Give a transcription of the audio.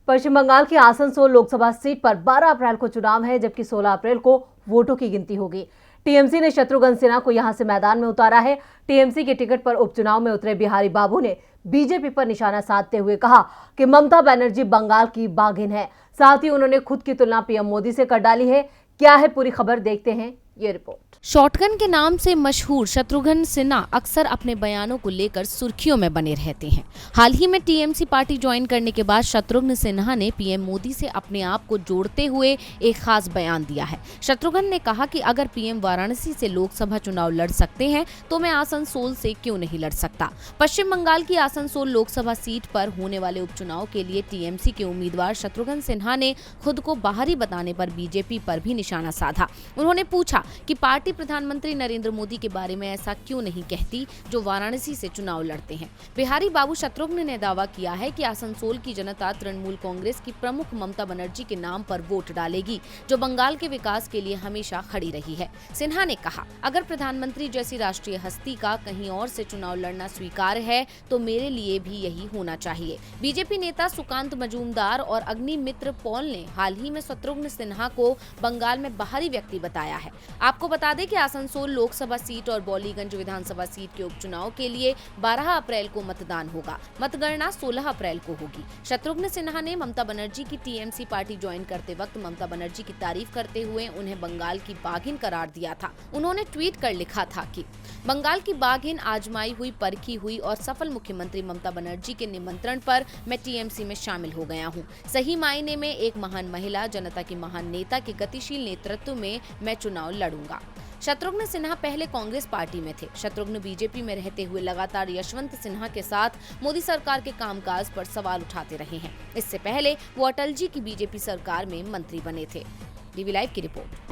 पश्चिम बंगाल की आसनसोल लोकसभा सीट पर 12 अप्रैल को चुनाव है, जबकि 16 अप्रैल को वोटों की गिनती होगी। टीएमसी ने शत्रुघ्न सिन्हा को यहां से मैदान में उतारा है। टीएमसी के टिकट पर उपचुनाव में उतरे बिहारी बाबू ने बीजेपी पर निशाना साधते हुए कहा कि ममता बनर्जी बंगाल की बाघिन है। साथ ही उन्होंने खुद की तुलना पीएम मोदी से कर डाली है। क्या है पूरी खबर, देखते हैं ये रिपोर्ट। शॉटगन के नाम से मशहूर शत्रुघ्न सिन्हा अक्सर अपने बयानों को लेकर सुर्खियों में बने रहते हैं। हाल ही में टीएमसी पार्टी ज्वाइन करने के बाद शत्रुघ्न सिन्हा ने पीएम मोदी से अपने आप को जोड़ते हुए एक खास बयान दिया है। शत्रुघ्न ने कहा कि अगर पीएम वाराणसी से लोकसभा चुनाव लड़ सकते हैं तो मैं आसनसोल से क्यों नहीं लड़ सकता। पश्चिम बंगाल की आसनसोल लोकसभा सीट पर होने वाले उपचुनाव के लिए टीएमसी के उम्मीदवार शत्रुघ्न सिन्हा ने खुद को बाहरी बताने पर बीजेपी पर भी निशाना साधा। उन्होंने पूछा कि पार्टी प्रधानमंत्री नरेंद्र मोदी के बारे में ऐसा क्यों नहीं कहती जो वाराणसी से चुनाव लड़ते हैं। बिहारी बाबू शत्रुघ्न ने दावा किया है कि आसनसोल की जनता तृणमूल कांग्रेस की प्रमुख ममता बनर्जी के नाम पर वोट डालेगी, जो बंगाल के विकास के लिए हमेशा खड़ी रही है। सिन्हा ने कहा, अगर प्रधानमंत्री जैसी राष्ट्रीय हस्ती का कहीं और से चुनाव लड़ना स्वीकार है तो मेरे लिए भी यही होना चाहिए। बीजेपी नेता सुकांत मजूमदार और अग्निमित्र पॉल ने हाल ही में शत्रुघ्न सिन्हा को बंगाल में बाहरी व्यक्ति बताया है। आपको बता दें कि आसनसोल लोकसभा सीट और बॉलीगंज विधानसभा सीट के उपचुनाव के लिए 12 अप्रैल को मतदान होगा। मतगणना 16 अप्रैल को होगी। शत्रुघ्न सिन्हा ने ममता बनर्जी की टीएमसी पार्टी ज्वाइन करते वक्त ममता बनर्जी की तारीफ करते हुए उन्हें बंगाल की बाघिन करार दिया था। उन्होंने ट्वीट कर लिखा था कि बंगाल की बाघिन, आजमाई हुई, परखी हुई और सफल मुख्यमंत्री ममता बनर्जी के निमंत्रण पर मैं टीएमसी में शामिल हो गया हूँ। सही मायने में एक महान महिला, जनता की महान नेता के गतिशील नेतृत्व में मैं चुनाव लड़ूंगा। शत्रुघ्न सिन्हा पहले कांग्रेस पार्टी में थे। शत्रुघ्न बीजेपी में रहते हुए लगातार यशवंत सिन्हा के साथ मोदी सरकार के कामकाज पर सवाल उठाते रहे हैं। इससे पहले वो अटल जी की बीजेपी सरकार में मंत्री बने थे। डीवी लाइव की रिपोर्ट।